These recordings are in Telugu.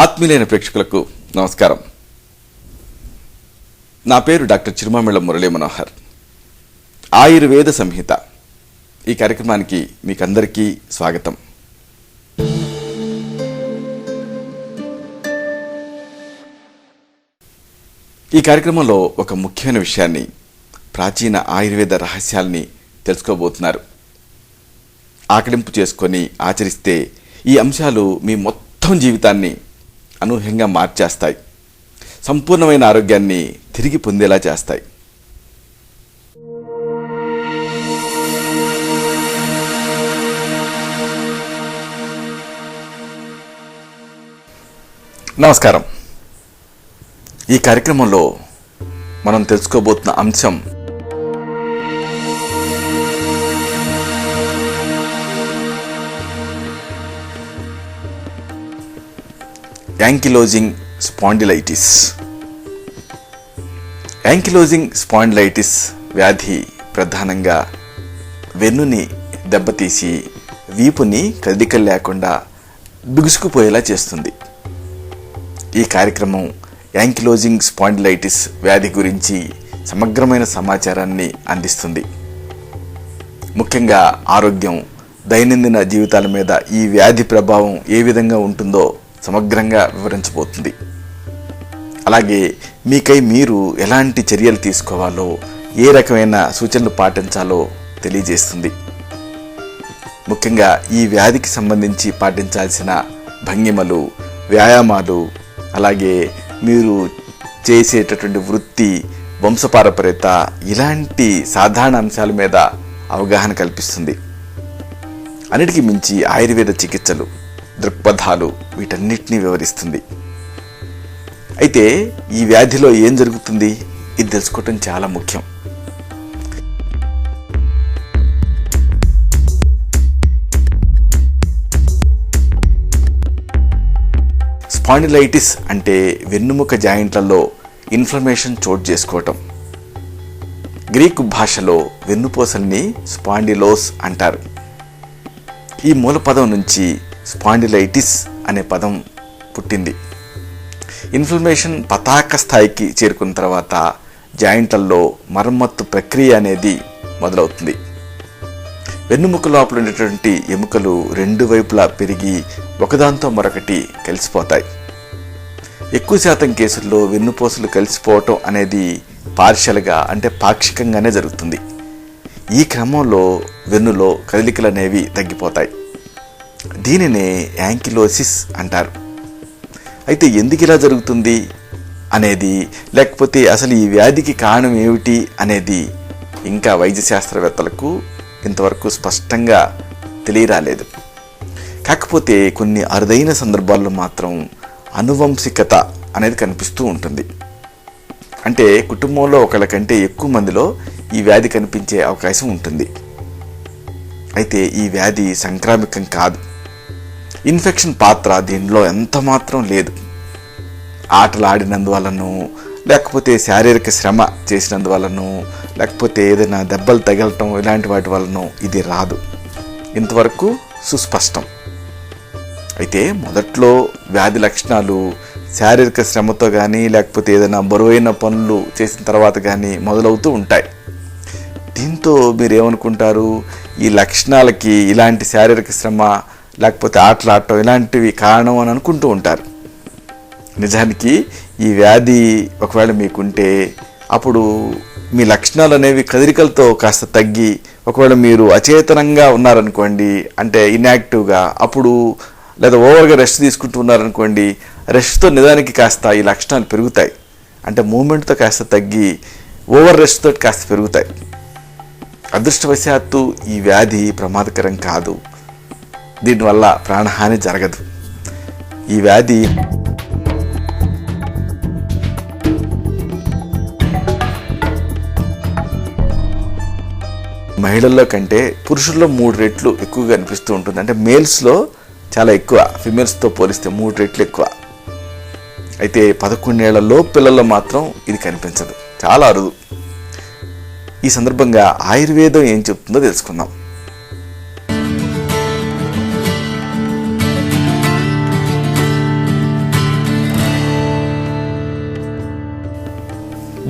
ఆత్మీయులైన ప్రేక్షకులకు నమస్కారం. నా పేరు డాక్టర్ చిరుమామిళ్ళ మురళీ మనోహర్. ఆయుర్వేద సంహిత ఈ కార్యక్రమానికి మీకందరికీ స్వాగతం. ఈ కార్యక్రమంలో ఒక ముఖ్యమైన విషయాన్ని, ప్రాచీన ఆయుర్వేద రహస్యాల్ని తెలుసుకోబోతున్నారు. ఆకలింపు చేసుకొని ఆచరిస్తే ఈ అంశాలు మీ మొత్తం జీవితాన్ని అనూహ్యంగా మార్చేస్తాయి, సంపూర్ణమైన ఆరోగ్యాన్ని తిరిగి పొందేలా చేస్తాయి. నమస్కారం. ఈ కార్యక్రమంలో మనం తెలుసుకోబోతున్న అంశం యాంకిలోజింగ్ స్పాండిలైటిస్. యాంకిలోజింగ్ స్పాండిలైటిస్ వ్యాధి ప్రధానంగా వెన్నుని దెబ్బతీసి వీపుని కదలికలు లేకుండా బిగుసుకుపోయేలా చేస్తుంది. ఈ కార్యక్రమం యాంకిలోజింగ్ స్పాండిలైటిస్ వ్యాధి గురించి సమగ్రమైన సమాచారాన్ని అందిస్తుంది. ముఖ్యంగా ఆరోగ్యం, దైనందిన జీవితాల మీద ఈ వ్యాధి ప్రభావం ఏ విధంగా ఉంటుందో సమగ్రంగా వివరించబోతుంది. అలాగే మీకై మీరు ఎలాంటి చర్యలు తీసుకోవాలో, ఏ రకమైన సూచనలు పాటించాలో తెలియజేస్తుంది. ముఖ్యంగా ఈ వ్యాధికి సంబంధించి పాటించాల్సిన భంగిమలు, వ్యాయామాలు, అలాగే మీరు చేసేటటువంటి వృత్తి, వంశపారపర్యత, ఇలాంటి సాధారణ అంశాల మీద అవగాహన కల్పిస్తుంది. అన్నిటికీ మించి ఆయుర్వేద చికిత్సలు, దృక్పథాలు, వీటన్నిటినీ వివరిస్తుంది. అయితే ఈ వ్యాధిలో ఏం జరుగుతుంది, ఇది తెలుసుకోవటం చాలా ముఖ్యం. స్పాండిలైటిస్ అంటే వెన్నుముక జాయింట్లలో ఇన్ఫ్లమేషన్ చోటు చేసుకోవటం. గ్రీకు భాషలో వెన్నుపూసల్ని స్పాండిలోస్ అంటారు. ఈ మూల పదం నుంచి స్పాండిలైటిస్ అనే పదం పుట్టింది. ఇన్ఫ్లమేషన్ పతాక స్థాయికి చేరుకున్న తర్వాత జాయింట్లలో మరమ్మత్తు ప్రక్రియ అనేది మొదలవుతుంది. వెన్నుముక లోపల ఉండేటువంటి ఎముకలు రెండు వైపులా పెరిగి ఒకదాంతో మరొకటి కలిసిపోతాయి. ఎక్కువ శాతం కేసుల్లో వెన్నుపూసలు కలిసిపోవటం అనేది పార్షియల్గా, అంటే పాక్షికంగానే జరుగుతుంది. ఈ క్రమంలో వెన్నులో కదలికలు అనేవి తగ్గిపోతాయి. దీనినే యాంకిలోసిస్ అంటారు. అయితే ఎందుకు ఇలా జరుగుతుంది అనేది, లేకపోతే అసలు ఈ వ్యాధికి కారణం ఏమిటి అనేది ఇంకా వైద్య శాస్త్రవేత్తలకు ఇంతవరకు స్పష్టంగా తెలియరాలేదు. కాకపోతే కొన్ని అరుదైన సందర్భాల్లో మాత్రం అనువంశికత అనేది కనిపిస్తూ ఉంటుంది. అంటే కుటుంబంలో ఒకళ్ళ కంటే ఎక్కువ మందిలో ఈ వ్యాధి కనిపించే అవకాశం ఉంటుంది. అయితే ఈ వ్యాధి సంక్రామికం కాదు. ఇన్ఫెక్షన్ పాత్ర దీనిలో ఎంత మాత్రం లేదు. ఆటలు ఆడినందువలనో, లేకపోతే శారీరక శ్రమ చేసినందువలనో, లేకపోతే ఏదైనా దెబ్బలు తగలటం, ఇలాంటి వాటి వలనో ఇది రాదు. ఇంతవరకు సుస్పష్టం. అయితే మొదట్లో వ్యాధి లక్షణాలు శారీరక శ్రమతో కానీ, లేకపోతే ఏదైనా బరువైన పనులు చేసిన తర్వాత కానీ మొదలవుతూ ఉంటాయి. దీంతో మీరు ఏమనుకుంటారు, ఈ లక్షణాలకి ఇలాంటి శారీరక శ్రమ, లేకపోతే ఆటలు ఆడటం ఇలాంటివి కారణం అని అనుకుంటూ ఉంటారు. నిజానికి ఈ వ్యాధి ఒకవేళ మీకుంటే అప్పుడు మీ లక్షణాలు అనేవి కదలికలతో కాస్త తగ్గి, ఒకవేళ మీరు అచేతనంగా ఉన్నారనుకోండి, అంటే ఇన్యాక్టివ్గా, అప్పుడు లేదా ఓవర్గా రెస్ట్ తీసుకుంటూ ఉన్నారనుకోండి, రెస్ట్తో నిజానికి కాస్త ఈ లక్షణాలు పెరుగుతాయి. అంటే మూమెంట్తో కాస్త తగ్గి ఓవర్ రెస్ట్తో కాస్త పెరుగుతాయి. అదృష్టవశాత్తు ఈ వ్యాధి ప్రమాదకరం కాదు. దీనివల్ల ప్రాణహాని జరగదు. ఈ వ్యాధి మహిళల్లో కంటే పురుషుల్లో 3 రెట్లు ఎక్కువగా అనిపిస్తూ ఉంటుంది. అంటే మేల్స్లో చాలా ఎక్కువ, ఫిమేల్స్తో పోలిస్తే 3 రెట్లు ఎక్కువ. అయితే 11 ఏళ్లలో పిల్లల్లో మాత్రం ఇది కనిపించదు, చాలా అరుదు. ఈ సందర్భంగా ఆయుర్వేదం ఏం చెప్తుందో తెలుసుకుందాం.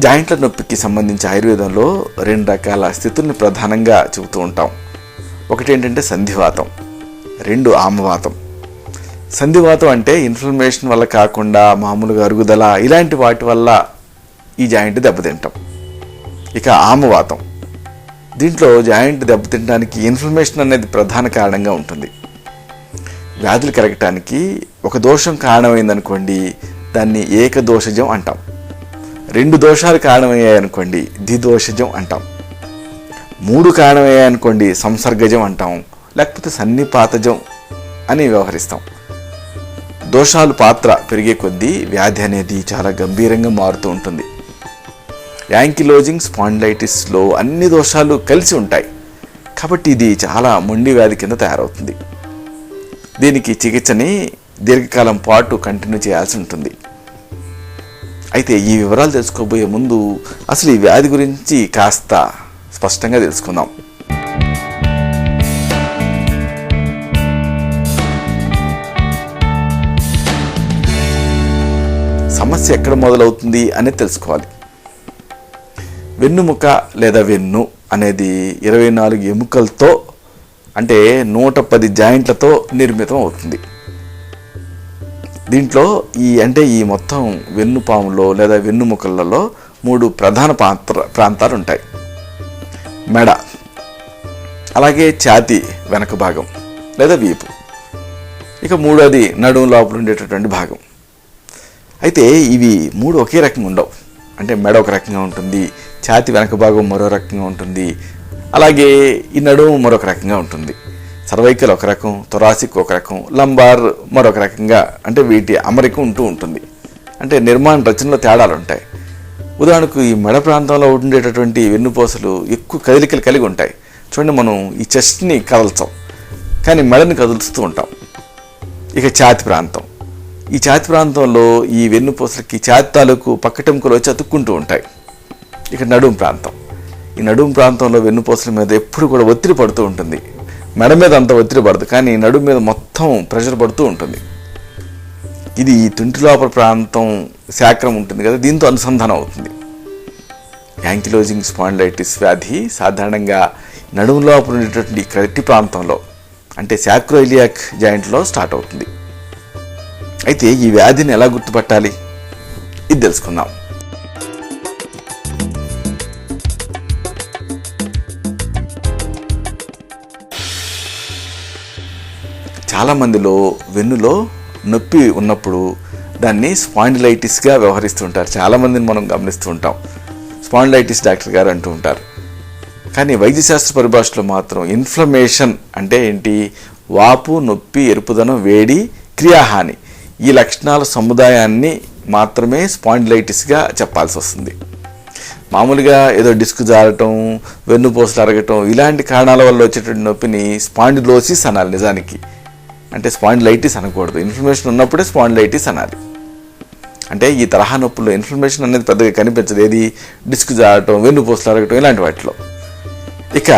జాయింట్ల నొప్పికి సంబంధించి ఆయుర్వేదంలో 2 రకాల స్థితుల్ని ప్రధానంగా చెబుతూ ఉంటాం. ఒకటి ఏంటంటే సంధివాతం, 2 ఆమవాతం. సంధివాతం అంటే ఇన్ఫ్లమేషన్ వల్ల కాకుండా మామూలుగా అరుగుదల ఇలాంటి వాటి వల్ల ఈ జాయింట్ దెబ్బతింటాం. ఇక ఆమవాతం, దీంట్లో జాయింట్ దెబ్బతింటానికి ఇన్ఫ్లమేషన్ అనేది ప్రధాన కారణంగా ఉంటుంది. వ్యాధులు కలగటానికి ఒక దోషం కారణమైందనుకోండి, దాన్ని ఏకదోషజం అంటాం. 2 దోషాలు కారణమయ్యాయనుకోండి ద్విదోషజం అంటాం. 3 కారణమయ్యాయనుకోండి సంసర్గజం అంటాం, లేకపోతే సన్నిపాతజం అని వ్యవహరిస్తాం. దోషాలు పాత్ర పెరిగే కొద్దీ వ్యాధి అనేది చాలా గంభీరంగా మారుతూ ఉంటుంది. యాంకిలోజింగ్ స్పాండిలైటిస్లో అన్ని దోషాలు కలిసి ఉంటాయి కాబట్టి ఇది చాలా మొండి వ్యాధి కింద తయారవుతుంది. దీనికి చికిత్సని దీర్ఘకాలం పాటు కంటిన్యూ చేయాల్సి ఉంటుంది. అయితే ఈ వివరాలు తెలుసుకోబోయే ముందు అసలు ఈ వ్యాధి గురించి కాస్త స్పష్టంగా తెలుసుకుందాం. సమస్య ఎక్కడ మొదలవుతుంది అనేది తెలుసుకోవాలి. వెన్నుముక లేదా వెన్ను అనేది 24 ఎముకలతో అంటే 110 జాయింట్లతో నిర్మితం అవుతుంది. దీంట్లో ఈ మొత్తం వెన్నుపాములో లేదా వెన్నుముకలలో 3 ప్రధాన ప్రాంతాలు ఉంటాయి. మెడ, అలాగే ఛాతీ వెనక భాగం లేదా వీపు, ఇక 3వది నడుము లోపల ఉండేటటువంటి భాగం. అయితే ఇవి 3 ఒకే రకంగా ఉండవు. అంటే మెడ ఒక రకంగా ఉంటుంది, ఛాతీ వెనక భాగం మరో రకంగా ఉంటుంది, అలాగే ఈ నడుము మరొక రకంగా ఉంటుంది. సర్వైకల్ ఒక రకం, థొరాసిక్ ఒక రకం, లంబార్ మరొక రకంగా, అంటే వీటి అమరిక ఉంటూ ఉంటుంది. అంటే నిర్మాణ రచనలో తేడాలు ఉంటాయి. ఉదాహరణకు ఈ మెడ ప్రాంతంలో ఉండేటటువంటి వెన్నుపూసలు ఎక్కువ కదలికలు కలిగి ఉంటాయి. చూడండి, మనం ఈ చెస్ట్ని కదల్చాం కానీ మెడని కదులుస్తూ ఉంటాం. ఇక ఛాతీ ప్రాంతం, ఈ ఛాతీ ప్రాంతంలో ఈ వెన్నుపూసలకి ఛాతీ తాలూకు పక్కటెముకలు వచ్చి అతుక్కుంటూ ఉంటాయి. ఇక నడుము ప్రాంతం, ఈ నడుము ప్రాంతంలో వెన్నుపూసల మీద ఎప్పుడు కూడా ఒత్తిడి పడుతూ ఉంటుంది. మెడ మీద అంత ఒత్తిడి పడదు కానీ నడుము మీద మొత్తం ప్రెషర్ పడుతూ ఉంటుంది. ఇది ఈ తుంటి లోపల ప్రాంతం శాక్రం ఉంటుంది కదా, దీంతో అనుసంధానం అవుతుంది. యాంకిలోజింగ్ స్పాండిలైటిస్ వ్యాధి సాధారణంగా నడుము లోపల ఉండేటటువంటి కట్టి ప్రాంతంలో అంటే శాక్రోయిలియాక్ జాయింట్లో స్టార్ట్ అవుతుంది. అయితే ఈ వ్యాధిని ఎలా గుర్తుపట్టాలి ఇది తెలుసుకుందాం. చాలామందిలో వెన్నులో నొప్పి ఉన్నప్పుడు దాన్ని స్పాండిలైటిస్గా వ్యవహరిస్తుంటారు. చాలామందిని మనం గమనిస్తూ ఉంటాం, స్పాండిలైటిస్ డాక్టర్ గారు అంటూ ఉంటారు. కానీ వైద్యశాస్త్ర పరిభాషలో మాత్రం ఇన్ఫ్లమేషన్ అంటే ఏంటి, వాపు, నొప్పి, ఎరుపుదనం, వేడి, క్రియాహాని ఈ లక్షణాల సముదాయాన్ని మాత్రమే స్పాండిలైటిస్గా చెప్పాల్సి వస్తుంది. మామూలుగా ఏదో డిస్క్ జారటం, వెన్నుపూసలు అరగటం ఇలాంటి కారణాల వల్ల వచ్చేటువంటి నొప్పిని స్పాండిలోసిస్ అనాలి. నిజానికి అంటే స్పాండిలైటిస్ అనకూడదు. ఇన్ఫ్లమేషన్ ఉన్నప్పుడే స్పాండిలైటిస్ అనాలి. అంటే ఈ తరహా నొప్పుల్లో ఇన్ఫ్లమేషన్ అనేది పెద్దగా కనిపించదు. ఏది డిస్క్ జారటం, వెన్నుపూసలు అరగటం ఇలాంటి వాటిలో. ఇక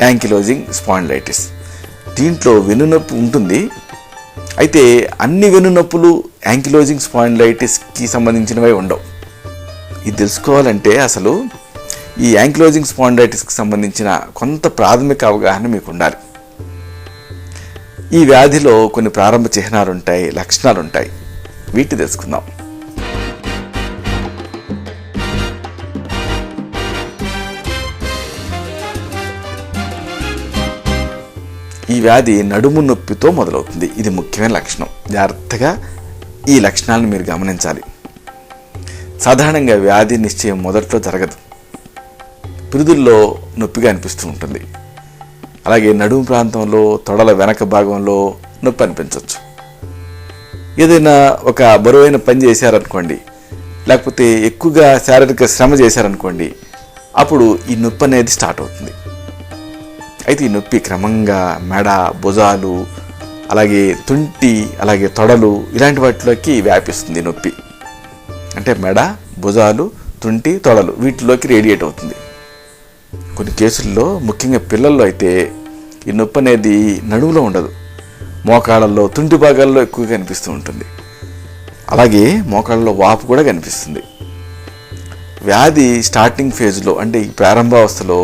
యాంకిలోజింగ్ స్పాండిలైటిస్, దీంట్లో వెన్నునొప్పి ఉంటుంది. అయితే అన్ని వెన్నునొప్పులు యాంకిలోజింగ్ స్పాండిలైటిస్కి సంబంధించినవే ఉండవు. ఇది తెలుసుకోవాలంటే అసలు ఈ యాంకిలోజింగ్ స్పాండిలైటిస్కి సంబంధించిన కొంత ప్రాథమిక అవగాహన మీకు ఉండాలి. ఈ వ్యాధిలో కొన్ని ప్రారంభ చిహ్నాలు ఉంటాయి, లక్షణాలు ఉంటాయి. వీటిని తెలుసుకుందాం. ఈ వ్యాధి నడుము నొప్పితో మొదలవుతుంది. ఇది ముఖ్యమైన లక్షణం. జాగ్రత్తగా ఈ లక్షణాలను మీరు గమనించాలి. సాధారణంగా వ్యాధి నిశ్చయం మొదట్లో జరగదు. పిరుదుల్లో నొప్పిగా అనిపిస్తూ ఉంటుంది. అలాగే నడుము ప్రాంతంలో, తొడల వెనక భాగంలో నొప్పి అనిపించవచ్చు. ఏదైనా ఒక బరువైన పని చేశారనుకోండి, లేకపోతే ఎక్కువగా శారీరక శ్రమ చేశారనుకోండి, అప్పుడు ఈ నొప్పి అనేది స్టార్ట్ అవుతుంది. అయితే ఈ నొప్పి క్రమంగా మెడ, భుజాలు, అలాగే తుంటి, అలాగే తొడలు ఇలాంటి వాటిలోకి వ్యాపిస్తుంది. నొప్పి అంటే మెడ, భుజాలు, తుంటి, తొడలు వీటిలోకి రేడియేట్ అవుతుంది. కొన్ని కేసుల్లో ముఖ్యంగా పిల్లల్లో అయితే ఈ నొప్పి అనేది నడుములో ఉండదు, మోకాళ్ళల్లో, తుంటి భాగాల్లో ఎక్కువగా కనిపిస్తూ ఉంటుంది. అలాగే మోకాళ్ళలో వాపు కూడా కనిపిస్తుంది. వ్యాధి స్టార్టింగ్ ఫేజ్లో అంటే ఈ ప్రారంభావస్థలో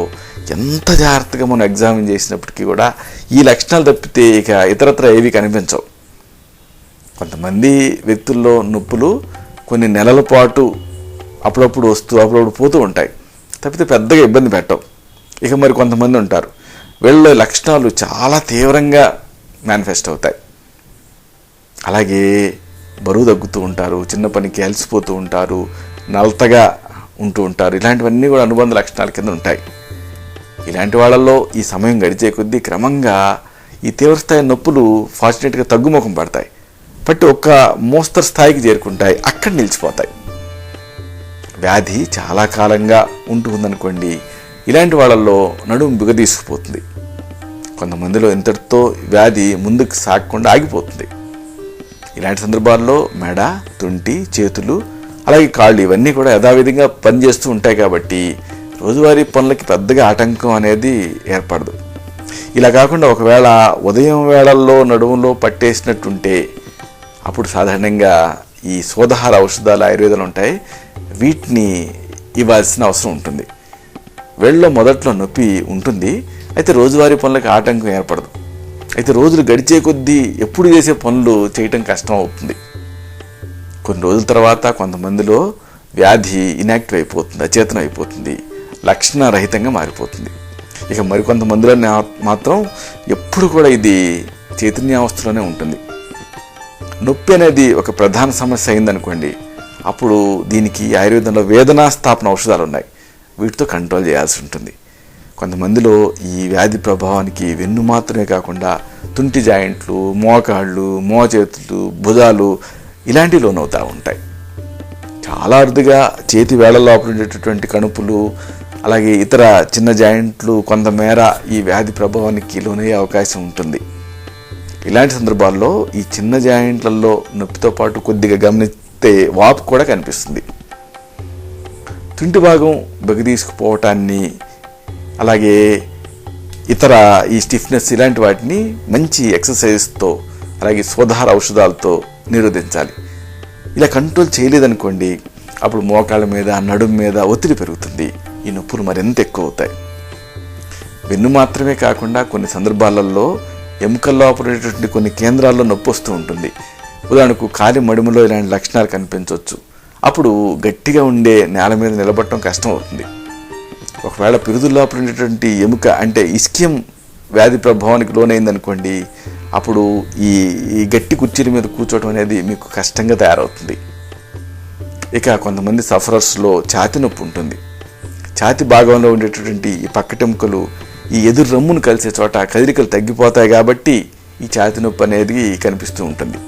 ఎంత జాగ్రత్తగా మనం ఎగ్జామిన్ చేసినప్పటికీ కూడా ఈ లక్షణాలు తప్పితే ఇక ఇతరత్ర ఏవి కనిపించవు. కొంతమంది వ్యక్తుల్లో నొప్పులు కొన్ని నెలల పాటు అప్పుడప్పుడు వస్తూ అప్పుడప్పుడు పోతూ ఉంటాయి, తప్పితే పెద్దగా ఇబ్బంది పెట్టవు. ఇక మరి కొంతమంది ఉంటారు, వీళ్ళ లక్షణాలు చాలా తీవ్రంగా మేనిఫెస్ట్ అవుతాయి. అలాగే బరువు తగ్గుతూ ఉంటారు, చిన్న పనికి అలసిపోతూ ఉంటారు, నలతగా ఉంటూ ఉంటారు. ఇలాంటివన్నీ కూడా అనుబంధ లక్షణాల కింద ఉంటాయి. ఇలాంటి వాళ్ళల్లో ఈ సమయం గడిచే కొద్దీ క్రమంగా ఈ తీవ్రస్థాయి నొప్పులు ఫార్చునేట్గా తగ్గుముఖం పడతాయి, బట్టి ఒక మోస్తరు స్థాయికి చేరుకుంటాయి, అక్కడ నిలిచిపోతాయి. వ్యాధి చాలా కాలంగా ఉంటుందనుకోండి, ఇలాంటి వాళ్ళల్లో నడుము బిగదీసుకుపోతుంది. కొంతమందిలో ఇంతటితో వ్యాధి ముందుకు సాగకుండా ఆగిపోతుంది. ఇలాంటి సందర్భాల్లో మెడ, తుంటి, చేతులు అలాగే కాళ్ళు ఇవన్నీ కూడా యథావిధిగా పనిచేస్తూ ఉంటాయి కాబట్టి రోజువారీ పనులకి పెద్దగా ఆటంకం అనేది ఏర్పడదు. ఇలా కాకుండా ఒకవేళ ఉదయం వేళల్లో నడుములో పట్టేసినట్టుంటే అప్పుడు సాధారణంగా ఈ సోదహార ఔషధాలు ఆయుర్వేదాలు ఉంటాయి, వీటిని ఇవ్వాల్సిన అవసరం ఉంటుంది. వేళ్ళలో మొదట్లో నొప్పి ఉంటుంది, అయితే రోజువారీ పనులకు ఆటంకం ఏర్పడదు. అయితే రోజులు గడిచే కొద్దీ ఎప్పుడు చేసే పనులు చేయటం కష్టం అవుతుంది. కొన్ని రోజుల తర్వాత కొంతమందిలో వ్యాధి ఇనాక్టివ్ అయిపోతుంది, అచేతనం అయిపోతుంది, లక్షణరహితంగా మారిపోతుంది. ఇక మరికొంతమందిలో మాత్రం ఎప్పుడు కూడా ఇది చైతన్యావస్థలోనే ఉంటుంది. నొప్పి అనేది ఒక ప్రధాన సమస్య అయిందనుకోండి, అప్పుడు దీనికి ఆయుర్వేదంలో వేదనా స్థాపన ఔషధాలు ఉన్నాయి, వీటితో కంట్రోల్ చేయాల్సి ఉంటుంది. కొంతమందిలో ఈ వ్యాధి ప్రభావానికి వెన్ను మాత్రమే కాకుండా తుంటి జాయింట్లు, మోకాళ్ళు, మోచేతులు, భుజాలు ఇలాంటివి లోనవుతూ ఉంటాయి. చాలా అరుదుగా చేతి వేళ్ల లోపల ఉండేటటువంటి కణుపులు అలాగే ఇతర చిన్న జాయింట్లు కొంతమేర ఈ వ్యాధి ప్రభావానికి లోనయ్యే అవకాశం ఉంటుంది. ఇలాంటి సందర్భాల్లో ఈ చిన్న జాయింట్లలో నొప్పితో పాటు కొద్దిగా గమనిస్తే వాపు కూడా కనిపిస్తుంది. తుంటి భాగం బిగదీసుకుపోవటాన్ని అలాగే ఇతర ఈ స్టిఫ్నెస్ ఇలాంటి వాటిని మంచి ఎక్సర్సైజ్తో అలాగే సోదహార ఔషధాలతో నిరోధించాలి. ఇలా కంట్రోల్ చేయలేదనుకోండి, అప్పుడు మోకాళ్ళ మీద, నడుము మీద ఒత్తిడి పెరుగుతుంది, ఈ నొప్పులు మరింత ఎక్కువ అవుతాయి. వెన్ను మాత్రమే కాకుండా కొన్ని సందర్భాలలో ఎముకల్లో ఆపరేటటువంటి కొన్ని కేంద్రాల్లో నొప్పి వస్తూ ఉంటుంది. ఉదాహరణకు కాలి మడుములో ఇలాంటి లక్షణాలు కనిపించవచ్చు. అప్పుడు గట్టిగా ఉండే నేల మీద నిలబడటం కష్టం అవుతుంది. ఒకవేళ పిరుదుల్లో ఉండేటువంటి ఎముక అంటే ఇస్కియం వ్యాధి ప్రభావానికి లోనైందనుకోండి, అప్పుడు ఈ గట్టి కుర్చీల మీద కూర్చోవడం అనేది మీకు కష్టంగా తయారవుతుంది. ఇక కొంతమంది సఫరర్స్లో ఛాతి నొప్పి ఉంటుంది. ఛాతి భాగంలో ఉండేటటువంటి ఈ పక్కటెముకలు ఈ ఎదురు రమ్మును కలిసే చోట కదలికలు తగ్గిపోతాయి కాబట్టి ఈ ఛాతి నొప్పి అనేది కనిపిస్తూ ఉంటుంది.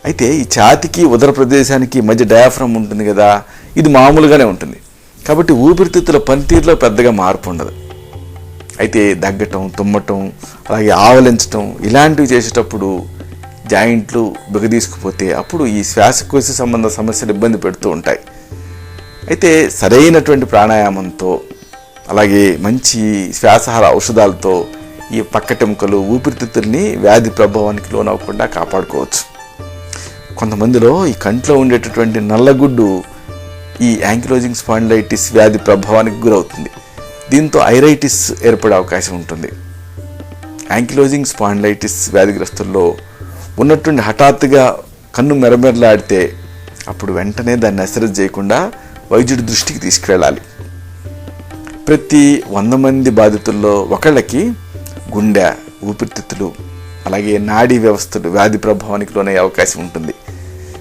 అయితే ఈ ఛాతికి ఉదర ప్రదేశానికి మధ్య డయాఫ్రమ్ ఉంటుంది కదా, ఇది మామూలుగానే ఉంటుంది కాబట్టి ఊపిరితిత్తుల పనితీరులో పెద్దగా మార్పు ఉండదు. అయితే దగ్గటం, తుమ్మటం అలాగే ఆవలించటం ఇలాంటివి చేసేటప్పుడు జాయింట్లు బిగదీసుకుపోతే అప్పుడు ఈ శ్వాసకోశ సంబంధ సమస్యలు ఇబ్బంది పెడుతూ ఉంటాయి. అయితే సరైనటువంటి ప్రాణాయామంతో అలాగే మంచి శ్వాసహార ఔషధాలతో ఈ పక్కటెముకలు, ఊపిరితిత్తుల్ని వ్యాధి ప్రభావానికి లోనవ్వకుండా కాపాడుకోవచ్చు. కొంతమందిలో ఈ కంట్లో ఉండేటటువంటి నల్లగుడ్డు ఈ యాంకిలోజింగ్ స్పాండిలైటిస్ వ్యాధి ప్రభావానికి గురవుతుంది. దీంతో ఐరైటిస్ ఏర్పడే అవకాశం ఉంటుంది. యాంకిలోజింగ్ స్పాండిలైటిస్ వ్యాధిగ్రస్తుల్లో ఉన్నటువంటి హఠాత్తుగా కన్ను మెరమెరలాడితే అప్పుడు వెంటనే దాన్ని అశ్రద్ధ చేయకుండా వైద్యుడి దృష్టికి తీసుకువెళ్ళాలి. ప్రతి 100 మంది బాధితుల్లో ఒకళ్ళకి గుండె, ఊపిరితిత్తులు అలాగే నాడీ వ్యవస్థలు వ్యాధి ప్రభావానికి లోనయ్యే అవకాశం ఉంటుంది.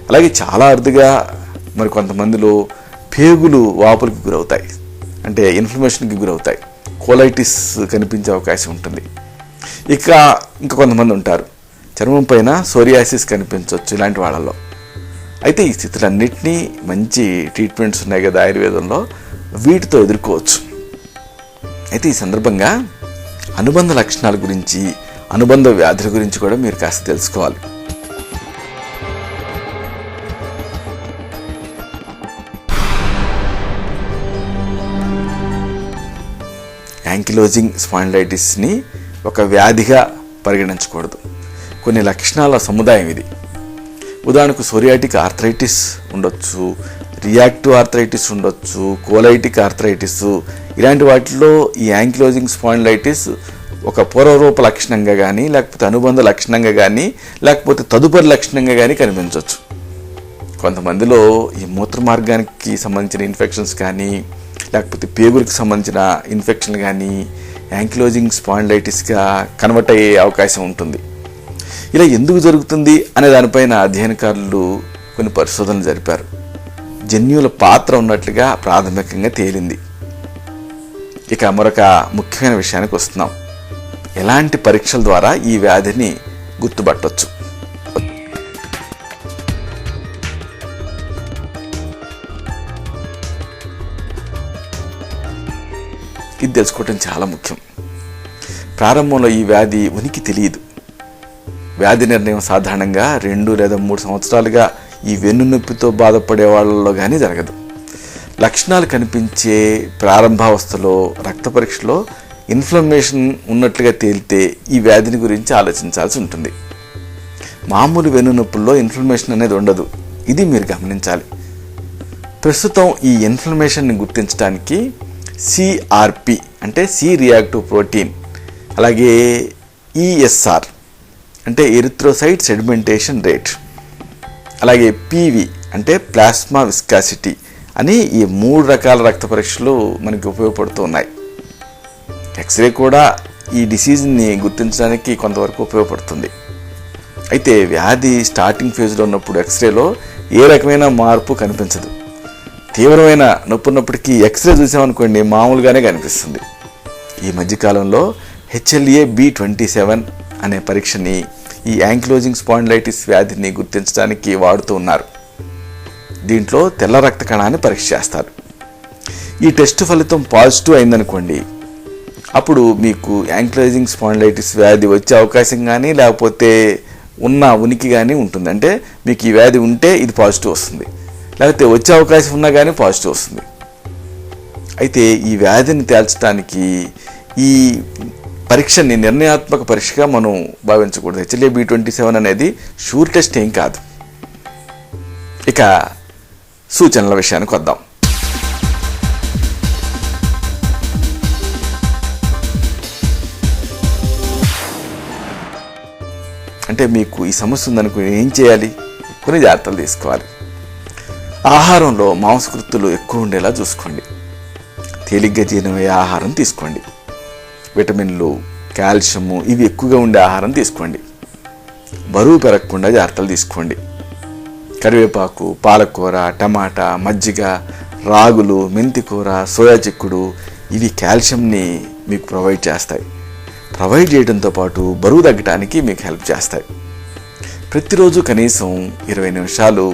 అలాగే చాలా అరుదుగా మరి కొంతమందిలో పేగులు వాపులకు గురవుతాయి, అంటే ఇన్ఫ్లమేషన్కి గురవుతాయి, కోలైటిస్ కనిపించే అవకాశం ఉంటుంది. ఇంకా కొంతమంది ఉంటారు చర్మం పైన సోరియాసిస్ కనిపించవచ్చు ఇలాంటి వాళ్ళలో. అయితే ఈ స్థితులన్నింటినీ మంచి ట్రీట్మెంట్స్ ఉన్నాయి కదా ఆయుర్వేదంలో, వీటితో ఎదుర్కోవచ్చు. అయితే ఈ సందర్భంగా అనుబంధ లక్షణాల గురించి, అనుబంధ వ్యాధుల గురించి కూడా మీరు కాస్త తెలుసుకోవాలి. యాంకిలోజింగ్ స్పాండిలైటిస్ని ఒక వ్యాధిగా పరిగణించకూడదు. కొన్ని లక్షణాల సముదాయం ఇది. ఉదాహరణకు సోరియాటిక్ ఆర్థరైటిస్ ఉండొచ్చు, రియాక్టివ్ ఆర్థరైటిస్ ఉండొచ్చు, కోలైటిక్ ఆర్థరైటిస్. ఇలాంటి వాటిలో ఈ యాంకిలోజింగ్ స్పాండిలైటిస్ ఒక పూర్వరూప లక్షణంగా కానీ, లేకపోతే అనుబంధ లక్షణంగా కానీ, లేకపోతే తదుపరి లక్షణంగా కానీ కనిపించవచ్చు. కొంతమందిలో ఈ మూత్ర మార్గానికి సంబంధించిన ఇన్ఫెక్షన్స్ కానీ, లేకపోతే పేగులకు సంబంధించిన ఇన్ఫెక్షన్లు కానీ యాంకిలోజింగ్ స్పాండిలైటిస్గా కన్వర్ట్ అయ్యే అవకాశం ఉంటుంది. ఇలా ఎందుకు జరుగుతుంది అనే దానిపైన అధ్యయనకారులు కొన్ని పరిశోధనలు జరిపారు. జన్యువుల పాత్ర ఉన్నట్లుగా ప్రాథమికంగా తేలింది. ఇక మరొక ముఖ్యమైన విషయానికి వస్తున్నాం. ఎలాంటి పరీక్షల ద్వారా ఈ వ్యాధిని గుర్తుపట్టవచ్చు? ఇది తెలుసుకోవటం చాలా ముఖ్యం. ప్రారంభంలో ఈ వ్యాధి ఉనికి తెలియదు. వ్యాధి నిర్ణయం సాధారణంగా 2 లేదా 3 సంవత్సరాలుగా ఈ వెన్నునొప్పితో బాధపడే వాళ్ళలో కానీ జరగదు. లక్షణాలు కనిపించే ప్రారంభావస్థలో రక్త పరీక్షలో ఇన్ఫ్లమేషన్ ఉన్నట్లుగా తేలితే ఈ వ్యాధిని గురించి ఆలోచించాల్సి ఉంటుంది. మామూలు వెన్నునొప్పుల్లో ఇన్ఫ్లమేషన్ అనేది ఉండదు. ఇది మీరు గమనించాలి. ప్రస్తుతం ఈ ఇన్ఫ్లమేషన్ని గుర్తించడానికి సిఆర్పి అంటే సి రియాక్టివ్ ప్రోటీన్, అలాగే ఈఎస్ఆర్ అంటే ఎరిథ్రోసైట్ సెడిమెంటేషన్ రేట్, అలాగే పివి అంటే ప్లాస్మా విస్కాసిటీ అని ఈ 3 రకాల రక్త పరీక్షలు మనకి ఉపయోగపడుతూ ఉన్నాయి. ఎక్స్రే కూడా ఈ డిసీజ్ని గుర్తించడానికి కొంతవరకు ఉపయోగపడుతుంది. అయితే వ్యాధి స్టార్టింగ్ ఫేజ్లో ఉన్నప్పుడు ఎక్స్రేలో ఏ రకమైన మార్పు కనిపించదు. తీవ్రమైన నొప్పి ఉన్నప్పటికీ ఎక్స్రే చూసామనుకోండి మామూలుగానే కనిపిస్తుంది. ఈ మధ్యకాలంలో HLA-B27 అనే పరీక్షని ఈ యాంకిలోజింగ్ స్పాండిలైటిస్ వ్యాధిని గుర్తించడానికి వాడుతూ ఉన్నారు. దీంట్లో తెల్ల రక్త కణాన్ని పరీక్ష చేస్తారు. ఈ టెస్ట్ ఫలితం పాజిటివ్ అయిందనుకోండి, అప్పుడు మీకు యాంకిలోజింగ్ స్పాండిలైటిస్ వ్యాధి వచ్చే అవకాశం కానీ, లేకపోతే ఉనికి కానీ ఉంటుంది. అంటే మీకు ఈ వ్యాధి ఉంటే ఇది పాజిటివ్ వస్తుంది, లేకపోతే వచ్చే అవకాశం ఉన్నా కానీ పాజిటివ్ వస్తుంది. అయితే ఈ వ్యాధిని తేల్చడానికి ఈ పరీక్షని నిర్ణయాత్మక పరీక్షగా మనం భావించకూడదు. HLA-B27 అనేది షూర్ టెస్ట్ ఏం కాదు. ఇక సూచనల విషయానికి వద్దాం. అంటే మీకు ఈ సమస్య ఉందనుకుని ఏం చేయాలి? కొన్ని జాగ్రత్తలు తీసుకోవాలి. ఆహారంలో మాంసకృత్తులు ఎక్కువ ఉండేలా చూసుకోండి. తేలిగ్గా జీర్ణమయ్యే ఆహారం తీసుకోండి. విటమిన్లు, కాల్షియము ఇవి ఎక్కువగా ఉండే ఆహారం తీసుకోండి. బరువు పెరగకుండా జాగ్రత్తలు తీసుకోండి. కరివేపాకు, పాలకూర, టమాటా, మజ్జిగ, రాగులు, మెంతికూర, సోయా చిక్కుడు ఇవి కాల్షియంని మీకు ప్రొవైడ్ చేస్తాయి. ప్రొవైడ్ చేయడంతో పాటు బరువు తగ్గడానికి మీకు హెల్ప్ చేస్తాయి. ప్రతిరోజు కనీసం 20 నిమిషాలు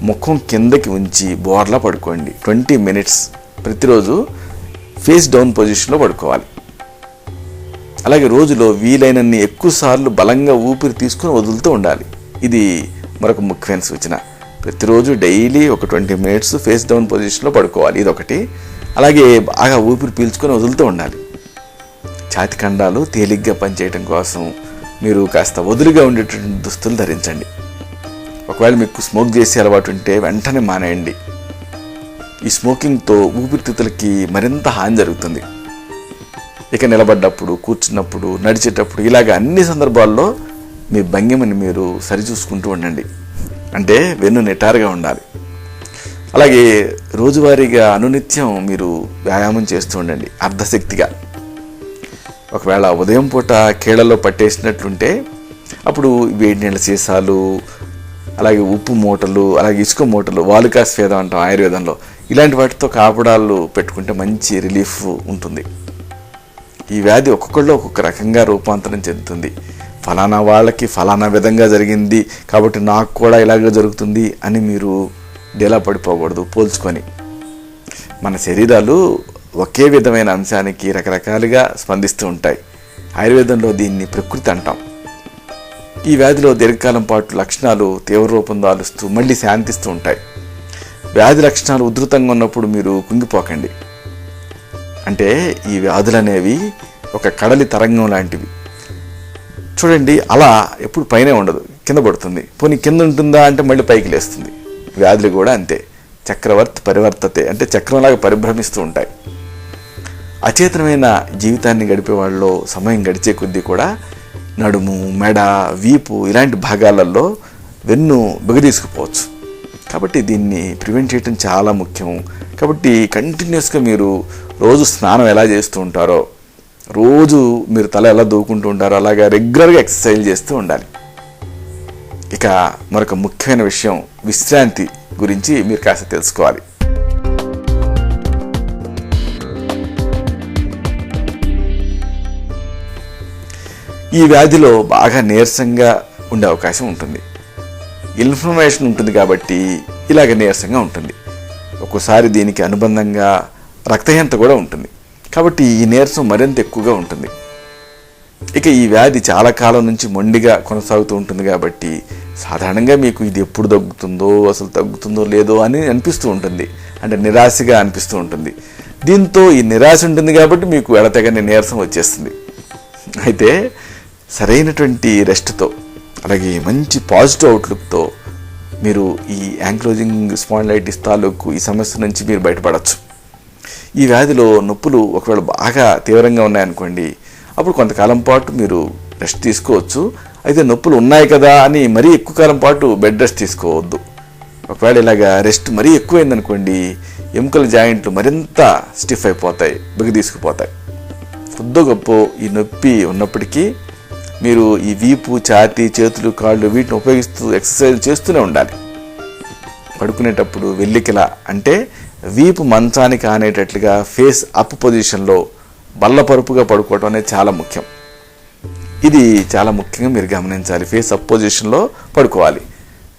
ముఖం కిందకి ఉంచి బోర్లా పడుకోండి. 20 మినిట్స్ ప్రతిరోజు ఫేస్ డౌన్ పొజిషన్లో పడుకోవాలి. అలాగే రోజులో వీలైనన్ని ఎక్కువ సార్లు బలంగా ఊపిరి తీసుకుని వదులుతూ ఉండాలి. ఇది మరొక ముఖ్యమైన సూచన. ప్రతిరోజు డైలీ ఒక 20 మినిట్స్ ఫేస్ డౌన్ పొజిషన్లో పడుకోవాలి. ఇదొకటి. అలాగే బాగా ఊపిరి పీల్చుకొని వదులుతూ ఉండాలి. ఛాతి ఖండాలు తేలిగ్గా పనిచేయడం కోసం మీరు కాస్త వదులుగా ఉండేటువంటి దుస్తులు ధరించండి. ఒకవేళ మీకు స్మోక్ చేసే అలవాటు ఉంటే వెంటనే మానేయండి. ఈ స్మోకింగ్తో ఊపిరితిత్తులకి మరింత హాని జరుగుతుంది. ఇక నిలబడ్డప్పుడు, కూర్చున్నప్పుడు, నడిచేటప్పుడు ఇలాగ అన్ని సందర్భాల్లో మీ భంగిమని మీరు సరిచూసుకుంటూ ఉండండి. అంటే వెన్ను నిటారుగా ఉండాలి. అలాగే రోజువారీగా అనునిత్యం మీరు వ్యాయామం చేస్తూ ఉండండి అర్ధశక్తిగా. ఒకవేళ ఉదయం పూట కీళ్ళలో పట్టేసినట్లుంటే అప్పుడు వేడి నీళ్ళ సీసాలు, అలాగే ఉప్పు మూటలు, అలాగే ఇసుక మూటలు, వాలుకా స్వేదం అంటాం ఆయుర్వేదంలో, ఇలాంటి వాటితో కాపడాలు పెట్టుకుంటే మంచి రిలీఫ్ ఉంటుంది. ఈ వ్యాధి ఒక్కొక్కళ్ళు ఒక్కొక్క రకంగా రూపాంతరం చెందుతుంది. ఫలానా వాళ్ళకి ఫలానా విధంగా జరిగింది కాబట్టి నాకు కూడా ఇలాగే జరుగుతుంది అని మీరు డేలా పడిపోకూడదు పోల్చుకొని. మన శరీరాలు ఒకే విధమైన అంశానికి రకరకాలుగా స్పందిస్తూ ఉంటాయి. ఆయుర్వేదంలో దీన్ని ప్రకృతి అంటాం. ఈ వ్యాధిలో దీర్ఘకాలం పాటు లక్షణాలు తీవ్ర రూపం దాలుస్తూ మళ్ళీ శాంతిస్తూ ఉంటాయి. వ్యాధి లక్షణాలు ఉధృతంగా ఉన్నప్పుడు మీరు కుంగిపోకండి. అంటే ఈ వ్యాధులు అనేవి ఒక కడలి తరంగం లాంటివి. చూడండి, అలా ఎప్పుడు పైనే ఉండదు, కింద పడుతుంది. పోనీ కింద ఉంటుందా అంటే మళ్ళీ పైకి లేస్తుంది. వ్యాధులు కూడా అంతే. చక్రవర్తి పరివర్తతే, అంటే చక్రంలాగా పరిభ్రమిస్తూ ఉంటాయి. అచేతనమైన జీవితాన్ని గడిపే వాళ్ళలో సమయం గడిచే కొద్దీ కూడా నడుము, మెడ, వీపు ఇలాంటి భాగాలలో వెన్ను బిగదీసుకుపోవచ్చు. కాబట్టి దీన్ని ప్రివెంట్ చేయడం చాలా ముఖ్యం. కాబట్టి కంటిన్యూస్గా మీరు రోజు స్నానం ఎలా చేస్తూ ఉంటారో, రోజు మీరు తల ఎలా దూకుంటూ ఉంటారో అలాగా రెగ్యులర్గా ఎక్సర్సైజ్ చేస్తూ ఉండాలి. ఇక మరొక ముఖ్యమైన విషయం, విశ్రాంతి గురించి మీరు కాస్త తెలుసుకోవాలి. ఈ వ్యాధిలో బాగా నీరసంగా ఉండే అవకాశం ఉంటుంది. ఇన్ఫ్లమేషన్ ఉంటుంది కాబట్టి ఇలాగ నీరసంగా ఉంటుంది. ఒక్కోసారి దీనికి అనుబంధంగా రక్తహీనత కూడా ఉంటుంది. కాబట్టి ఈ నీరసం మరింత ఎక్కువగా ఉంటుంది. ఇక ఈ వ్యాధి చాలా కాలం నుంచి మొండిగా కొనసాగుతూ ఉంటుంది కాబట్టి సాధారణంగా మీకు ఇది ఎప్పుడు తగ్గుతుందో, అసలు తగ్గుతుందో లేదో అని అనిపిస్తూ ఉంటుంది. అంటే నిరాశగా అనిపిస్తూ ఉంటుంది. దీంతో ఈ నిరాశ ఉంటుంది కాబట్టి మీకు ఎడతెగని నీరసం వచ్చేస్తుంది. అయితే సరైనటువంటి రెస్ట్తో, అలాగే మంచి పాజిటివ్ అవుట్లుక్తో మీరు ఈ యాంక్లోజింగ్ స్పాండిలైటిస్ తాలూకు ఈ సమస్య నుంచి మీరు బయటపడవచ్చు. ఈ వ్యాధిలో నొప్పులు ఒకవేళ బాగా తీవ్రంగా ఉన్నాయనుకోండి, అప్పుడు కొంతకాలం పాటు మీరు రెస్ట్ తీసుకోవచ్చు. అయితే నొప్పులు ఉన్నాయి కదా అని మరీ ఎక్కువ కాలం పాటు బెడ్ రెస్ట్ తీసుకోవద్దు. ఒకవేళ ఇలాగా రెస్ట్ మరీ ఎక్కువైందనుకోండి, ఎముకల జాయింట్లు మరింత స్టిఫ్ అయిపోతాయి, బిగదీసుకుపోతాయి. కొద్దో గొప్ప ఈ నొప్పి ఉన్నప్పటికీ మీరు ఈ వీపు, ఛాతీ, చేతులు, కాళ్ళు వీటిని ఉపయోగిస్తూ ఎక్సర్సైజ్ చేస్తూనే ఉండాలి. పడుకునేటప్పుడు వెల్లికిలా, అంటే వీపు మంచానికి ఆనేటట్లుగా ఫేస్ అప్ పొజిషన్లో బల్లపరుపుగా పడుకోవడం అనేది చాలా ముఖ్యం. ఇది చాలా ముఖ్యంగా మీరు గమనించాలి. ఫేస్ అప్ పొజిషన్లో పడుకోవాలి.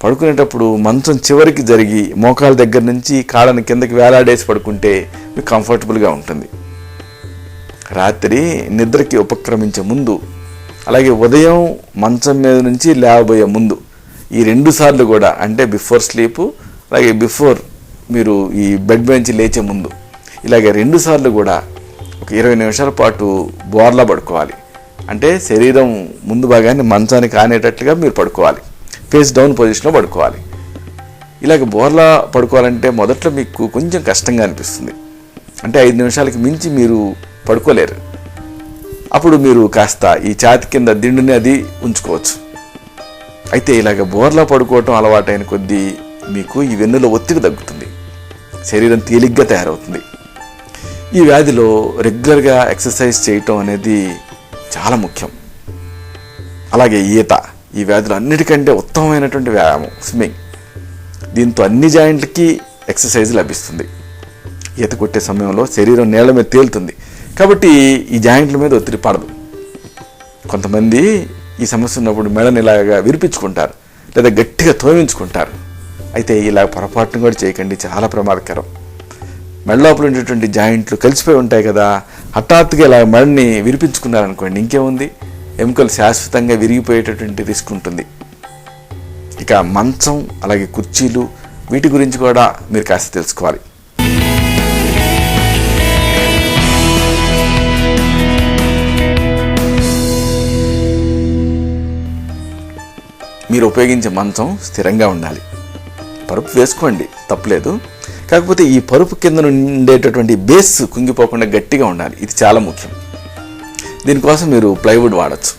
పడుకునేటప్పుడు మంచం చివరికి జరిగి మోకాల దగ్గర నుంచి కాళ్ళని కిందకి వేలాడేసి పడుకుంటే మీకు కంఫర్టబుల్గా ఉంటుంది. రాత్రి నిద్రకి ఉపక్రమించే ముందు, అలాగే ఉదయం మంచం మీద నుంచి లేవబోయే ముందు, ఈ 2 సార్లు కూడా, అంటే బిఫోర్ స్లీపు, అలాగే బిఫోర్ మీరు ఈ బెడ్ నుంచి లేచే ముందు, ఇలాగే 2 సార్లు కూడా ఒక 20 నిమిషాల పాటు బోర్లా పడుకోవాలి. అంటే శరీరం ముందు భాగాన్ని మంచానికి ఆనేటట్లుగా మీరు పడుకోవాలి. ఫేస్ డౌన్ పొజిషన్లో పడుకోవాలి. ఇలాగ బోర్లా పడుకోవాలంటే మొదట్లో మీకు కొంచెం కష్టంగా అనిపిస్తుంది. అంటే 5 నిమిషాలకి మించి మీరు పడుకోలేరు. అప్పుడు మీరు కాస్త ఈ ఛాతి కింద దిండుని అది ఉంచుకోవచ్చు. అయితే ఇలాగ బోర్లా పడుకోవటం అలవాటైన కొద్దీ మీకు ఈ వెన్నులో ఒత్తిడి తగ్గుతుంది, శరీరం తేలిగ్గా తయారవుతుంది. ఈ వ్యాధిలో రెగ్యులర్గా ఎక్సర్సైజ్ చేయటం అనేది చాలా ముఖ్యం. అలాగే ఈత ఈ వ్యాధిలో అన్నిటికంటే ఉత్తమమైనటువంటి వ్యాయామం స్విమ్మింగ్. దీంతో అన్ని జాయింట్లకి ఎక్సర్సైజ్ లభిస్తుంది. ఈత కొట్టే సమయంలో శరీరం నీళ్ల మీద తేలుతుంది కాబట్టి ఈ జాయింట్ల మీద ఒత్తిడి పడదు. కొంతమంది ఈ సమస్య ఉన్నప్పుడు మెడని ఇలాగా విరిపించుకుంటారు, లేదా గట్టిగా తోమించుకుంటారు. అయితే ఇలా పొరపాటును కూడా చేయకండి, చాలా ప్రమాదకరం. మెడ లోపల ఉండేటువంటి జాయింట్లు కలిసిపోయి ఉంటాయి కదా, హఠాత్తుగా ఇలా మెడని విరిపించుకున్నారనుకోండి, ఇంకేముంది, ఎముకలు శాశ్వతంగా విరిగిపోయేటటువంటి రిస్క్ ఉంటుంది. ఇక మంచం, అలాగే కుర్చీలు, వీటి గురించి కూడా మీరు కాస్త తెలుసుకోవాలి. మీరు ఉపయోగించే మంచం స్థిరంగా ఉండాలి. పరుపు వేసుకోండి, తప్పులేదు. కాకపోతే ఈ పరుపు కింద ఉండేటటువంటి బేస్ కుంగిపోకుండా గట్టిగా ఉండాలి. ఇది చాలా ముఖ్యం. దీనికోసం మీరు ప్లైవుడ్ వాడచ్చు.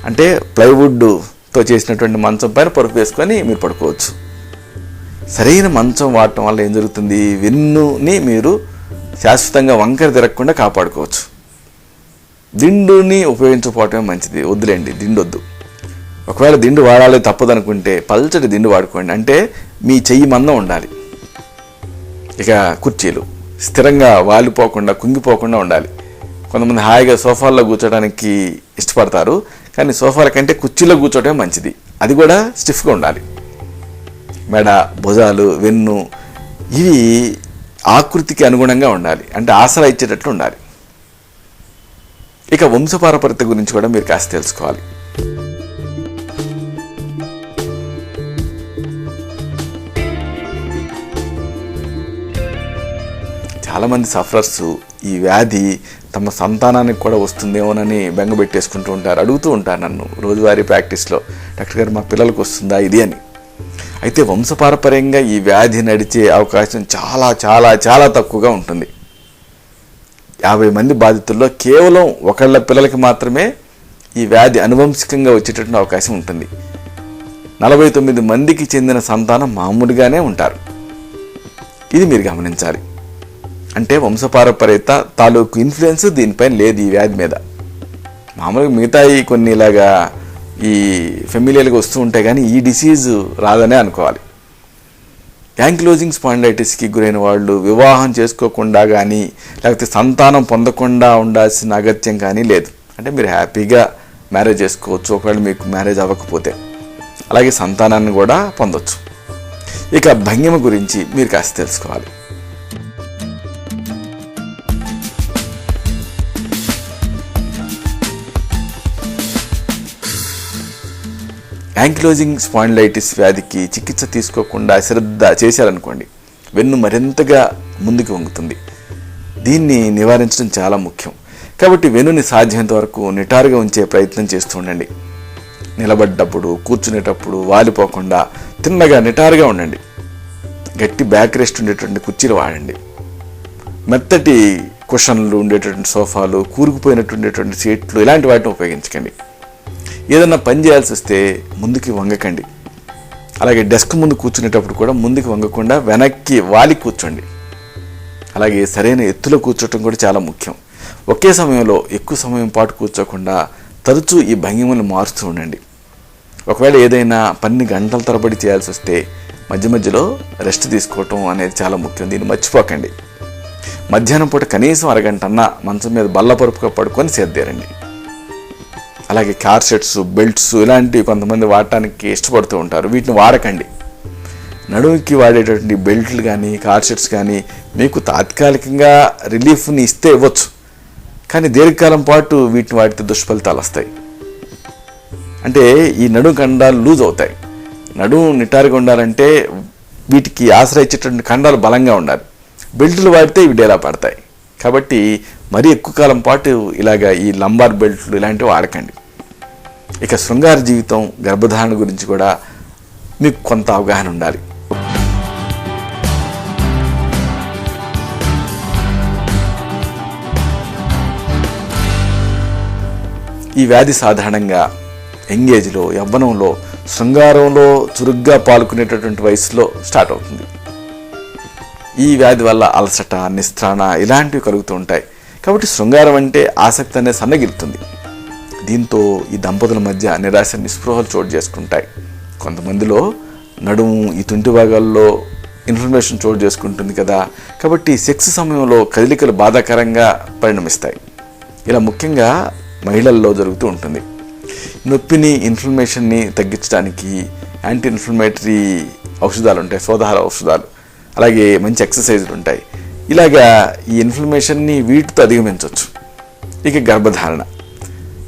అంటే ప్లైవుడ్తో చేసినటువంటి మంచం పైన పరుపు వేసుకొని మీరు పడుకోవచ్చు. సరైన మంచం వాడటం వల్ల ఏం జరుగుతుంది, వెన్నుని మీరు శాశ్వతంగా వంకర తిరగకుండా కాపాడుకోవచ్చు. దిండుని ఉపయోగించకపోవటమే మంచిది, వద్దులేండి, దిండొద్దు. ఒకవేళ దిండు వాడాలి తప్పదనుకుంటే పల్చటి దిండు వాడుకోండి. అంటే మీ చెయ్యి మందం ఉండాలి. ఇక కుర్చీలు స్థిరంగా వాలిపోకుండా, కుంగిపోకుండా ఉండాలి. కొంతమంది హాయిగా సోఫాల్లో కూర్చోడానికి ఇష్టపడతారు, కానీ సోఫాల కంటే కుర్చీలో కూర్చోవటమే మంచిది. అది కూడా స్టిఫ్గా ఉండాలి. మెడ, భుజాలు, వెన్ను ఇవి ఆకృతికి అనుగుణంగా ఉండాలి. అంటే ఆసరా ఇచ్చేటట్లు ఉండాలి. ఇక వంశపారపర్యత గురించి కూడా మీరు కాస్త తెలుసుకోవాలి. చాలామంది సఫరర్స్ ఈ వ్యాధి తమ సంతానానికి కూడా వస్తుందేమోనని బెంగపెట్టేసుకుంటూ ఉంటారు, అడుగుతూ ఉంటారు నన్ను రోజువారీ ప్రాక్టీస్లో, డాక్టర్ గారు మా పిల్లలకు వస్తుందా ఇది అని. అయితే వంశపారపర్యంగా ఈ వ్యాధి నడిచే అవకాశం చాలా చాలా చాలా తక్కువగా ఉంటుంది. 50 మంది బాధితుల్లో కేవలం ఒకళ్ళ పిల్లలకి మాత్రమే ఈ వ్యాధి అనువంశికంగా వచ్చేటటువంటి అవకాశం ఉంటుంది. 49 మందికి చెందిన సంతానం మామూలుగానే ఉంటారు. ఇది మీరు గమనించాలి. అంటే వంశపారపర్యత తాలూకు ఇన్ఫ్లుయెన్స్ దీనిపైన లేదు ఈ వ్యాధి మీద. మామూలుగా మిగతాయి కొన్ని ఇలాగా ఈ ఫెమిలియల్గా వస్తూ ఉంటాయి, కానీ ఈ డిసీజ్ రాదనే అనుకోవాలి. యాంకిలోజింగ్ స్పాండిలైటిస్కి గురైన వాళ్ళు వివాహం చేసుకోకుండా కానీ లేకపోతే సంతానం పొందకుండా ఉండాల్సిన అగత్యం కానీ లేదు. అంటే మీరు హ్యాపీగా మ్యారేజ్ చేసుకోవచ్చు ఒకవేళ మీకు మ్యారేజ్ అవ్వకపోతే. అలాగే సంతానాన్ని కూడా పొందొచ్చు. ఇక భంగిమ గురించి మీరు కాస్త తెలుసుకోవాలి. యాంకిలోజింగ్ స్పాండిలైటిస్ వ్యాధికి చికిత్స తీసుకోకుండా శ్రద్ధ చేశారనుకోండి, వెన్ను మరింతగా ముందుకు వంగుతుంది. దీన్ని నివారించడం చాలా ముఖ్యం. కాబట్టి వెన్నుని సాధ్యమైనంత వరకు నిటారుగా ఉంచే ప్రయత్నం చేస్తూ ఉండండి. నిలబడ్డప్పుడు, కూర్చునేటప్పుడు వాలిపోకుండా తిన్నగా నిటారుగా ఉండండి. గట్టి బ్యాక్ రెస్ట్ ఉండేటువంటి కుర్చీలు వాడండి. మెత్తటి కుషన్లు ఉండేటువంటి సోఫాలు, కూరుకుపోయినటువంటి సీట్లు ఇలాంటి వాటిని ఉపయోగించకండి. ఏదన్నా పని చేయాల్సి వస్తే ముందుకి వంగకండి. అలాగే డెస్క్ ముందు కూర్చునేటప్పుడు కూడా ముందుకు వంగకుండా వెనక్కి వాలి కూర్చోండి. అలాగే సరైన ఎత్తులో కూర్చోవటం కూడా చాలా ముఖ్యం. ఒకే సమయంలో ఎక్కువ సమయం పాటు కూర్చోకుండా తరచూ ఈ భంగిమలను మారుస్తూ ఉండండి. ఒకవేళ ఏదైనా పని గంటల తరబడి చేయాల్సి వస్తే మధ్య మధ్యలో రెస్ట్ తీసుకోవటం అనేది చాలా ముఖ్యం. దీన్ని మర్చిపోకండి. మధ్యాహ్నం పూట కనీసం అరగంట అన్నా మంచం మీద బల్లపరుపుగా పడుకొని సేద్దారండి. అలాగే కార్ సెట్స్, బెల్ట్స్ ఇలాంటివి కొంతమంది వాడటానికి ఇష్టపడుతూ ఉంటారు. వీటిని వాడకండి. నడుముకి వాడేటటువంటి బెల్ట్లు కానీ కార్ సెట్స్ కానీ మీకు తాత్కాలికంగా రిలీఫ్ని ఇస్తే ఇవ్వచ్చు, కానీ దీర్ఘకాలం పాటు వీటిని వాడితే దుష్ఫలితాలు వస్తాయి. అంటే ఈ నడుము కండాలు లూజ్ అవుతాయి. నడుము నిటారుగా ఉండాలంటే వీటికి ఆశ్రయించేటువంటి కండాలు బలంగా ఉండాలి. బెల్టులు వాడితే ఇవి డేలా పడతాయి. కాబట్టి మరీ ఎక్కువ కాలం పాటు ఇలాగా ఈ లంబార్ బెల్ట్లు ఇలాంటివి వాడకండి. ఇక శృంగార జీవితం, గర్భధారణ గురించి కూడా మీకు కొంత అవగాహన ఉండాలి. ఈ వ్యాధి సాధారణంగా యంగ్ ఏజ్లో, యవ్వనంలో, శృంగారంలో చురుగ్గా పాల్గొనేటటువంటి వయసులో స్టార్ట్ అవుతుంది. ఈ వ్యాధి వల్ల అలసట, నిస్త్రాణ ఇలాంటివి కలుగుతూ ఉంటాయి. కాబట్టి శృంగారం అంటే ఆసక్తి అనేది సన్నగిలుతుంది. దీంతో ఈ దంపతుల మధ్య నిరాశ, నిస్పృహలు చోటు చేసుకుంటాయి. కొంతమందిలో నడుము, ఈ తుంటి భాగాల్లో ఇన్ఫ్లమేషన్ చోటు చేసుకుంటుంది కదా, కాబట్టి సెక్స్ సమయంలో కదలికలు బాధాకరంగా పరిణమిస్తాయి. ఇలా ముఖ్యంగా మహిళల్లో జరుగుతూ ఉంటుంది. నొప్పిని, ఇన్ఫ్లమేషన్ని తగ్గించడానికి యాంటీ ఇన్ఫ్లమేటరీ ఔషధాలు ఉంటాయి, శోధార ఔషధాలు. అలాగే మంచి ఎక్సర్సైజులు ఉంటాయి. ఇలాగా ఈ ఇన్ఫ్లమేషన్ని వీటితో అధిగమించవచ్చు. ఇక గర్భధారణ.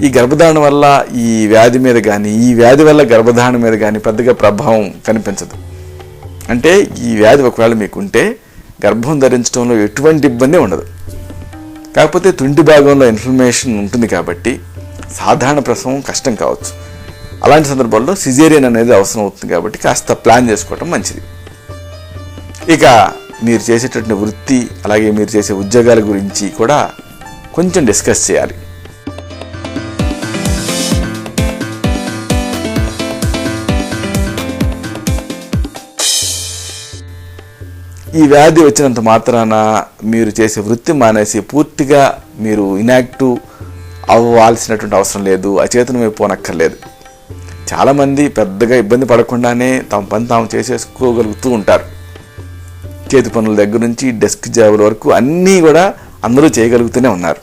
ఈ గర్భధారణ వల్ల ఈ వ్యాధి మీద కానీ, ఈ వ్యాధి వల్ల గర్భధారణ మీద కానీ పెద్దగా ప్రభావం కనిపించదు. అంటే ఈ వ్యాధి ఒకవేళ మీకుంటే గర్భం ధరించడంలో ఎటువంటి ఇబ్బంది ఉండదు. కాకపోతే తుంటి భాగంలో ఇన్ఫ్లమేషన్ ఉంటుంది కాబట్టి సాధారణ ప్రసవం కష్టం కావచ్చు. అలాంటి సందర్భాల్లో సిజేరియన్ అనేది అవసరం అవుతుంది. కాబట్టి కాస్త ప్లాన్ చేసుకోవటం మంచిది. ఇక మీరు చేసేటటువంటి వృత్తి, అలాగే మీరు చేసే ఉద్యోగాల గురించి కూడా కొంచెం డిస్కస్ చేయాలి. ఈ వ్యాధి వచ్చినంత మాత్రాన మీరు చేసే వృత్తి మానేసి పూర్తిగా మీరు ఇనాక్టివ్ అవ్వాల్సినటువంటి అవసరం లేదు, అచేతనమైపోనక్కర్లేదు. చాలామంది పెద్దగా ఇబ్బంది పడకుండానే తమ పని తాము చేసేసుకోగలుగుతూ ఉంటారు. చేతి పనుల దగ్గర నుంచి డెస్క్ జాబుల వరకు అన్నీ కూడా అందరూ చేయగలుగుతూనే ఉన్నారు.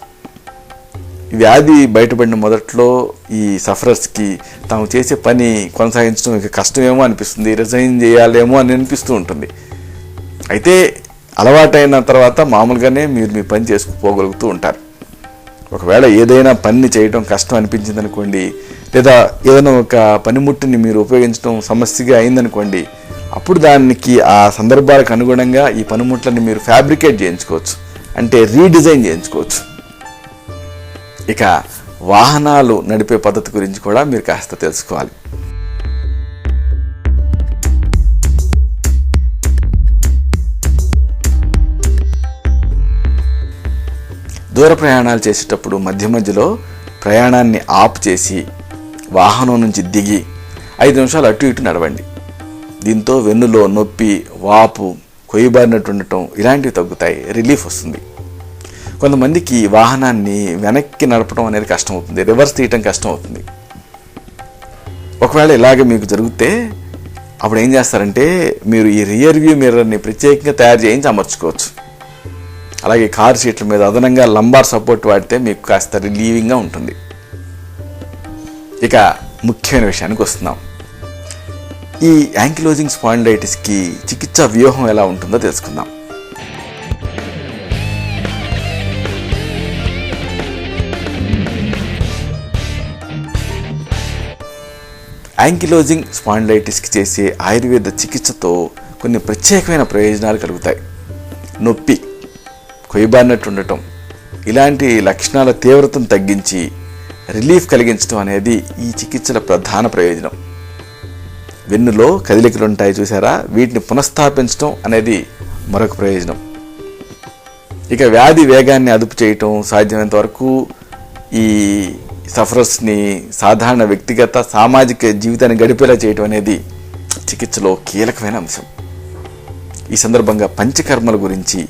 ఈ వ్యాధి బయటపడిన మొదట్లో ఈ సఫరర్స్కి తాము చేసే పని కొనసాగించడం ఇక కష్టమేమో అనిపిస్తుంది, రిజైన్ చేయాలేమో అని అనిపిస్తూ ఉంటుంది. అయితే అలవాటైన తర్వాత మామూలుగానే మీరు మీ పని చేసుకుపోగలుగుతూ ఉంటారు. ఒకవేళ ఏదైనా పని చేయడం కష్టం అనిపించింది అనుకోండి, లేదా ఏదైనా ఒక పనిముట్టుని మీరు ఉపయోగించడం సమస్యగా అయిందనుకోండి, అప్పుడు దానికి ఆ సందర్భాలకు అనుగుణంగా ఈ పనిముట్లని మీరు ఫ్యాబ్రికేట్ చేయించుకోవచ్చు, అంటే రీడిజైన్ చేయించుకోవచ్చు. ఇక వాహనాలు నడిపే పద్ధతి గురించి కూడా మీరు కాస్త తెలుసుకోవాలి. దూర ప్రయాణాలు చేసేటప్పుడు మధ్య మధ్యలో ప్రయాణాన్ని ఆఫ్ చేసి వాహనం నుంచి దిగి 5 నిమిషాలు అటు ఇటు నడవండి. దీంతో వెన్నులో నొప్పి, వాపు, కొయ్యబారినట్టు ఉండటం ఇలాంటివి తగ్గుతాయి, రిలీఫ్ వస్తుంది. కొంతమందికి వాహనాన్ని వెనక్కి నడపడం అనేది కష్టం అవుతుంది, రివర్స్ తీయటం కష్టం అవుతుంది. ఒకవేళ ఇలాగ మీకు జరిగితే అప్పుడు ఏం చేస్తారంటే మీరు ఈ రియర్ వ్యూ మిర్రర్ని ప్రత్యేకంగా తయారు చేయించి అమర్చుకోవచ్చు. అలాగే కారు సీట్ల మీద అదనంగా లంబార్ సపోర్ట్ వాడితే మీకు కాస్త రిలీవింగ్గా ఉంటుంది. ఇక ముఖ్యమైన విషయానికి వస్తున్నాం. ఈ యాంకిలోజింగ్ స్పాండిలైటిస్కి చికిత్సా వ్యూహం ఎలా ఉంటుందో తెలుసుకుందాం. యాంకిలోజింగ్ స్పాండిలైటిస్కి చేసే ఆయుర్వేద చికిత్సతో కొన్ని ప్రత్యేకమైన ప్రయోజనాలు కలుగుతాయి. నొప్పి, కొయ్యబారినట్టు ఉండటం ఇలాంటి లక్షణాల తీవ్రతను తగ్గించి రిలీఫ్ కలిగించడం అనేది ఈ చికిత్సల ప్రధాన ప్రయోజనం. వెన్నులో కదలికలు ఉంటాయి చూసారా, వీటిని పునఃస్థాపించడం అనేది మరొక ప్రయోజనం. ఇక వ్యాధి వేగాన్ని అదుపు చేయటం, సాధ్యమైనంత వరకు ఈ సఫరర్స్ని సాధారణ వ్యక్తిగత సామాజిక జీవితాన్ని గడిపేలా చేయటం అనేది చికిత్సలో కీలకమైన అంశం. ఈ సందర్భంగా పంచకర్మల గురించి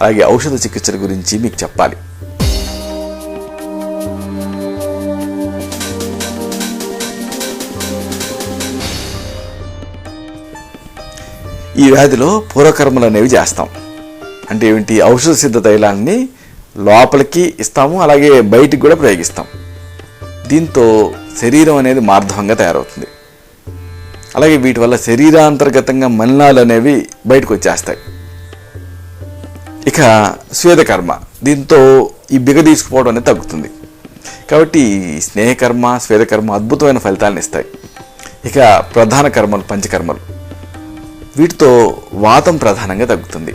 అలాగే ఔషధ చికిత్సల గురించి మీకు చెప్పాలి. ఈ వ్యాధిలో పూర్వకర్మలు అనేవి చేస్తాం. అంటే ఏమిటి? ఔషధ సిద్ధ తైలాన్ని లోపలికి ఇస్తాము, అలాగే బయటికి కూడా ప్రయోగిస్తాం. దీంతో శరీరం అనేది మార్ధవంగా తయారవుతుంది. అలాగే వీటి వల్ల శరీరాంతర్గతంగా మలినాలు అనేవి బయటకు వచ్చేస్తాయి. ఇక స్వేదకర్మ, దీంతో ఈ బిగ తీసుకుపోవడం అనేది తగ్గుతుంది. కాబట్టి స్నేహకర్మ, స్వేదకర్మ అద్భుతమైన ఫలితాలను ఇస్తాయి. ఇక ప్రధాన కర్మలు, పంచకర్మలు, వీటితో వాతం ప్రధానంగా తగ్గుతుంది.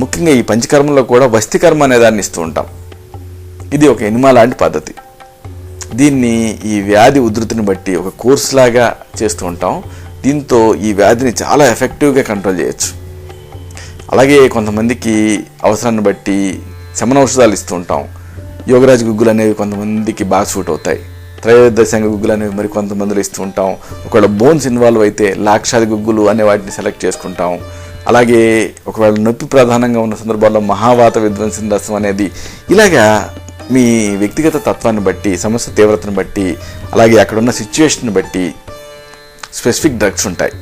ముఖ్యంగా ఈ పంచకర్మలో కూడా వస్తికర్మ అనే దాన్ని ఇస్తూ ఉంటాం. ఇది ఒక ఎనిమా లాంటి పద్ధతి. దీన్ని ఈ వ్యాధి ఉధృతిని బట్టి ఒక కోర్స్ లాగా చేస్తూ ఉంటాం. దీంతో ఈ వ్యాధిని చాలా ఎఫెక్టివ్గా కంట్రోల్ చేయొచ్చు. అలాగే కొంతమందికి అవసరాన్ని బట్టి శమనౌషధాలు ఇస్తూ ఉంటాం. యోగరాజ్ గుగ్గులు అనేవి కొంతమందికి బాగా సూట్ అవుతాయి. త్రయోదశాంగ గుగ్గులు అనేవి మరి కొంతమందిలో ఇస్తూ ఉంటాం. ఒకవేళ బోన్స్ ఇన్వాల్వ్ అయితే లాక్షాది గుగ్గులు అనే వాటిని సెలెక్ట్ చేసుకుంటాం. అలాగే ఒకవేళ నొప్పి ప్రధానంగా ఉన్న సందర్భాల్లో మహావాత విధ్వంసిన రసం అనేది, ఇలాగా మీ వ్యక్తిగత తత్వాన్ని బట్టి, సమస్య తీవ్రతను బట్టి, అలాగే అక్కడున్న సిచ్యువేషన్ని బట్టి స్పెసిఫిక్ డ్రగ్స్ ఉంటాయి.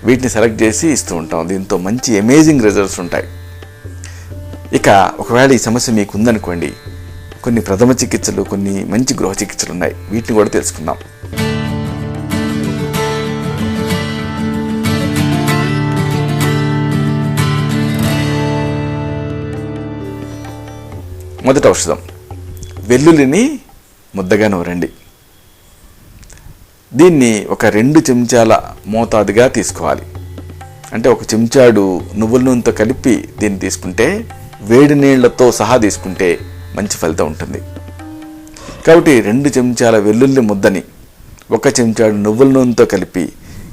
వీటిని సెలెక్ట్ చేసి ఇస్తూ ఉంటాం. దీంతో మంచి అమేజింగ్ రిజల్ట్స్ ఉంటాయి. ఇక ఒకవేళ ఈ సమస్య మీకు ఉందనుకోండి, కొన్ని ప్రథమ చికిత్సలు, కొన్ని మంచి గృహ చికిత్సలు ఉన్నాయి. వీటిని కూడా తెలుసుకుందాం. మొదటి ఔషధం, వెల్లుల్లిని ముద్దగా నూరండి. దీన్ని ఒక 2 చెంచాల మోతాదుగా తీసుకోవాలి. అంటే ఒక చెంచాడు నువ్వుల నూనెతో కలిపి దీన్ని తీసుకుంటే, వేడి నీళ్లతో సహా తీసుకుంటే మంచి ఫలితం ఉంటుంది. కాబట్టి 2 చెంచాల వెల్లుల్లి ముద్దని 1 చెంచాడు నువ్వుల నూనెతో కలిపి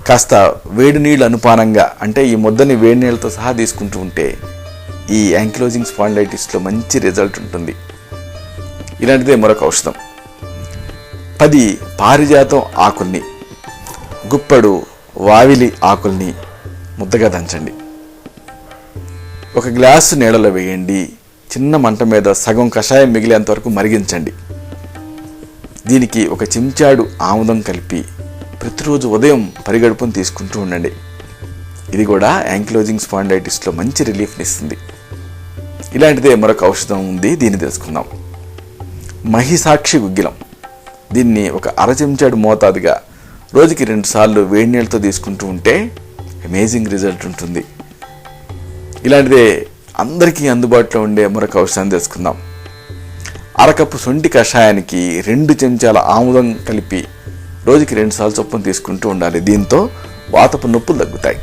కాస్త వేడి నీళ్ళు అనుపానంగా, అంటే ఈ ముద్దని వేడి నీళ్ళతో సహా తీసుకుంటూ ఉంటే ఈ యాంకిలోజింగ్ స్పాండిలైటిస్లో మంచి రిజల్ట్ ఉంటుంది. ఇలాంటిదే మరొక ఔషధం, 10 పారిజాతం ఆకుల్ని, గుప్పెడు వావిలి ఆకుల్ని ముద్దగా దంచండి. 1 గ్లాసు నీళ్ళలో వేయండి. చిన్న మంట మీద సగం కషాయం మిగిలేంత వరకు మరిగించండి. దీనికి 1 చెంచాడు ఆముదం కలిపి ప్రతిరోజు ఉదయం పరిగడుపును తీసుకుంటూ ఉండండి. ఇది కూడా యాంకిలోజింగ్ స్పాండిలైటిస్లో మంచి రిలీఫ్ని ఇస్తుంది. ఇలాంటిదే మరొక ఔషధం ఉంది, దీన్ని తెలుసుకుందాం. మహిసాక్షి గుగ్గిలం, దీన్ని 1 అర చెంచాడు మోతాదుగా రోజుకి 2 సార్లు వేడి నీళ్ళతో తీసుకుంటూ ఉంటే అమేజింగ్ రిజల్ట్ ఉంటుంది. ఇలాంటిదే అందరికీ అందుబాటులో ఉండే మరొక ఔషధాన్ని తెలుసుకుందాం. 1 కప్పు శొంఠి కషాయానికి 2 చెంచాల ఆముదం కలిపి రోజుకి 2 సార్లు చొప్పున తీసుకుంటూ ఉండాలి. దీంతో వాతపు నొప్పులు తగ్గుతాయి.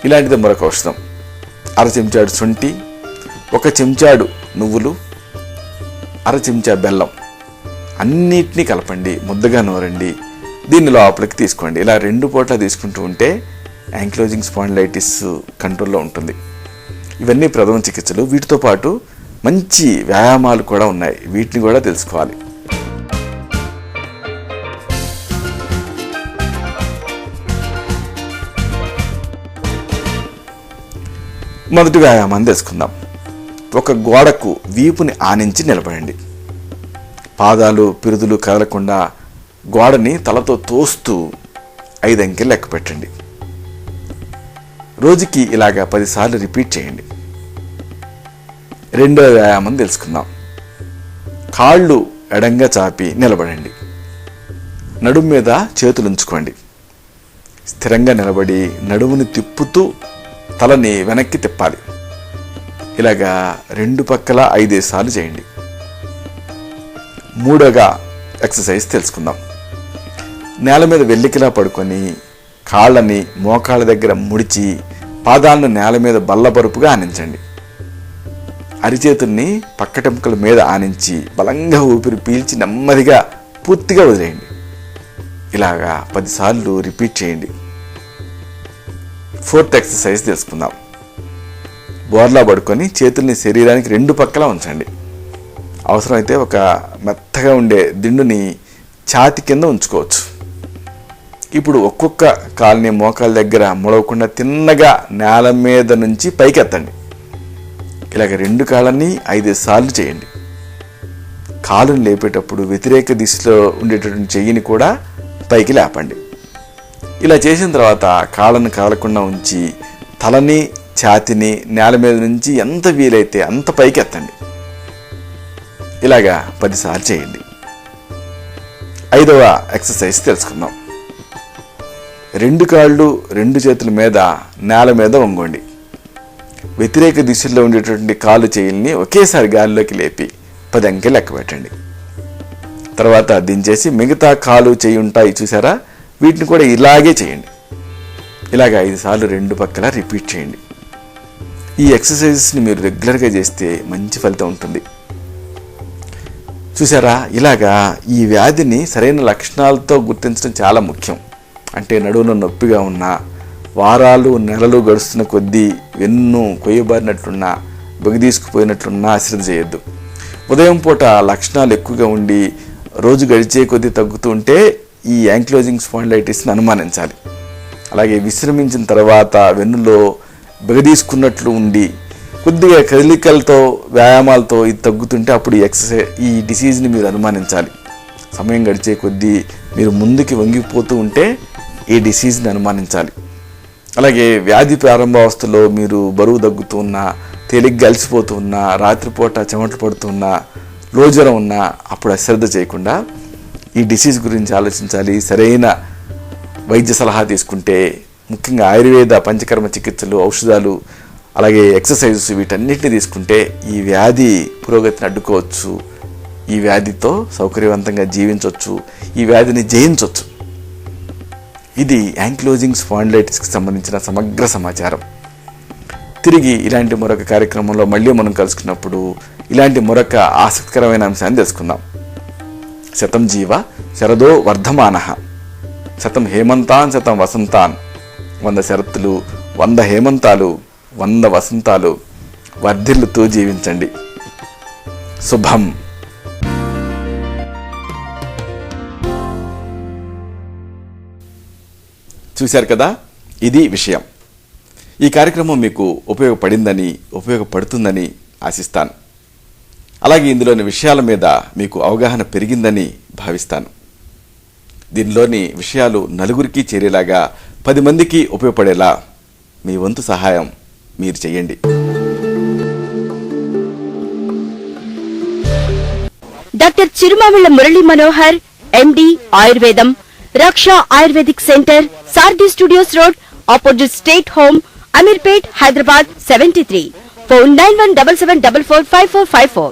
ఇలాంటిదే మరొక ఔషధం, 1 చెంచాడు శొంఠి, 1 చెంచాడు నువ్వులు, 1 చెంచా బెల్లం, అన్నిటినీ కలపండి, ముద్దగా నూరండి. దీన్ని లోపలికి తీసుకోండి. ఇలా 2 పూట్ల తీసుకుంటూ ఉంటే యాంకిలోజింగ్ స్పాండిలైటిస్ కంట్రోల్లో ఉంటుంది. ఇవన్నీ ప్రథమ చికిత్సలు. వీటితో పాటు మంచి వ్యాయామాలు కూడా ఉన్నాయి, వీటిని కూడా తెలుసుకోవాలి. మొదటి వ్యాయామాన్ని తెలుసుకుందాం. ఒక గోడకు వీపుని ఆనించి నిలబడండి. పాదాలు పిరుదులు కదలకుండా గోడని తలతో తోస్తూ 5 అంకెలు లెక్క పెట్టండి. రోజుకి ఇలాగా 10 సార్లు రిపీట్ చేయండి. రెండో వ్యాయామం తెలుసుకుందాం. కాళ్ళు ఎడంగా చాపి నిలబడండి. నడుము మీద చేతులు ఉంచుకోండి. స్థిరంగా నిలబడి నడుముని తిప్పుతూ తలని వెనక్కి తిప్పాలి. ఇలాగా 2 పక్కల 5 సార్లు చేయండి. మూడోగా ఎక్సర్సైజ్ తెలుసుకుందాం. నేల మీద వెల్లికిలా పడుకొని కాళ్ళని మోకాళ్ళ దగ్గర ముడిచి పాదాలను నేల మీద బల్లబరుపుగా ఆనించండి. అరిచేతుల్ని పక్కటెంకల మీద ఆనించి బలంగా ఊపిరి పీల్చి నెమ్మదిగా పూర్తిగా వదిలేయండి. ఇలాగా 10 సార్లు రిపీట్ చేయండి. ఫోర్త్ ఎక్సర్సైజ్ తెలుసుకుందాం. బోర్లా పడుకొని చేతుల్ని శరీరానికి 2 పక్కలా ఉంచండి. అవసరమైతే ఒక మెత్తగా ఉండే దిండుని ఛాతి కింద ఉంచుకోవచ్చు. ఇప్పుడు ఒక్కొక్క కాలుని మోకాళ్ళ దగ్గర ముడవకుండా తిన్నగా నేల మీద నుంచి పైకి ఎత్తండి. ఇలాగ 2 కాళ్ళని 5 సార్లు చేయండి. కాలుని లేపేటప్పుడు వ్యతిరేక దిశలో ఉండేటటువంటి చెయ్యిని కూడా పైకి లేపండి. ఇలా చేసిన తర్వాత కాళ్ళను కదలకుండా ఉంచి తలని ఛాతిని నేల మీద నుంచి ఎంత వీలైతే అంత పైకి ఎత్తండి. ఇలాగా 10 సార్లు చేయండి. 5వ ఎక్సర్సైజ్ తెలుసుకుందాం. 2 కాళ్ళు 2 చేతుల మీద నేల మీద వంగండి. వ్యతిరేక దిశలో ఉండేటువంటి కాలు చేయిల్ని ఒకేసారి గాలిలోకి లేపి 10 అంకెలు లెక్క పెట్టండి. తర్వాత దించేసి మిగతా కాలు చేయి ఉంటాయి చూసారా, వీటిని కూడా ఇలాగే చేయండి. ఇలాగ 5 సార్లు 2 పక్కల రిపీట్ చేయండి. ఈ ఎక్సర్సైజెస్ని మీరు రెగ్యులర్గా చేస్తే మంచి ఫలితం ఉంటుంది. చూసారా, ఇలాగా ఈ వ్యాధిని సరైన లక్షణాలతో గుర్తించడం చాలా ముఖ్యం. అంటే నడువులో నొప్పిగా ఉన్నా, వారాలు నెలలు గడుస్తున్న కొద్దీ వెన్ను కొయ్యబారినట్లున్నా, బొగిదీసుకుపోయినట్లున్నా అశ్రద్ధ చేయొద్దు. ఉదయం పూట లక్షణాలు ఎక్కువగా ఉండి రోజు గడిచే కొద్దీ తగ్గుతూ ఉంటే ఈ యాంక్లోజింగ్ స్పాండిలైటిస్ని అనుమానించాలి. అలాగే విశ్రమించిన తర్వాత వెన్నులో బెగదీసుకున్నట్లు ఉండి కొద్దిగా కదలికలతో వ్యాయామాలతో ఇది తగ్గుతుంటే అప్పుడు ఈ డిసీజ్ని మీరు అనుమానించాలి. సమయం గడిచే కొద్దీ మీరు ముందుకి వంగిపోతూ ఉంటే ఈ డిసీజ్ని అనుమానించాలి. అలాగే వ్యాధి ప్రారంభావస్థలో మీరు బరువు తగ్గుతూ ఉన్నా, తేలిగ్గా అలసిపోతూ ఉన్నా, రాత్రిపూట చెమటలు పడుతూ ఉన్నా, లో జ్వరం ఉన్నా అప్పుడు అశ్రద్ధ చేయకుండా ఈ డిసీజ్ గురించి ఆలోచించాలి. సరైన వైద్య సలహా తీసుకుంటే, ముఖ్యంగా ఆయుర్వేద పంచకర్మ చికిత్సలు, ఔషధాలు, అలాగే ఎక్సర్సైజెస్ వీటన్నిటిని తీసుకుంటే ఈ వ్యాధి పురోగతిని అడ్డుకోవచ్చు. ఈ వ్యాధితో సౌకర్యవంతంగా జీవించవచ్చు, ఈ వ్యాధిని జయించవచ్చు. ఇది యాంక్లోజింగ్ స్పాండిలైటిస్కి సంబంధించిన సమగ్ర సమాచారం. తిరిగి ఇలాంటి మరొక కార్యక్రమంలో మళ్ళీ మనం కలుసుకున్నప్పుడు ఇలాంటి మరొక ఆసక్తికరమైన అంశాన్ని తెలుసుకుందాం. శతం జీవ శరదో వర్ధమానః, శతం హేమంతాన్ శతం వసంతాన్, 100 శరత్తులు 100 హేమంతాలు 100 వసంతాలు వర్ధిల్లుతూ జీవించండి. శుభం. చూశారు కదా, ఇది విషయం. ఈ కార్యక్రమం మీకు ఉపయోగపడిందని, ఉపయోగపడుతుందని ఆశిస్తాను. అలాగే ఇందులోని విషయాల మీద మీకు అవగాహన పెరిగిందని భావిస్తాను. దీనిలోని విషయాలు నలుగురికి చేరేలాగా 10 మందికి ఉపయోగపడేలా మీ వంతు సహాయం మీరు చేయండి. డాక్టర్ చిరుమామిళ్ల మురళీ మనోహర్, ఎండి, ఆయుర్వేదం, రక్ష ఆయుర్వేదిక్ సెంటర్, సార్డి studios road, opposite state home, Ameerpet, Hyderabad 73. Phone 9177445454.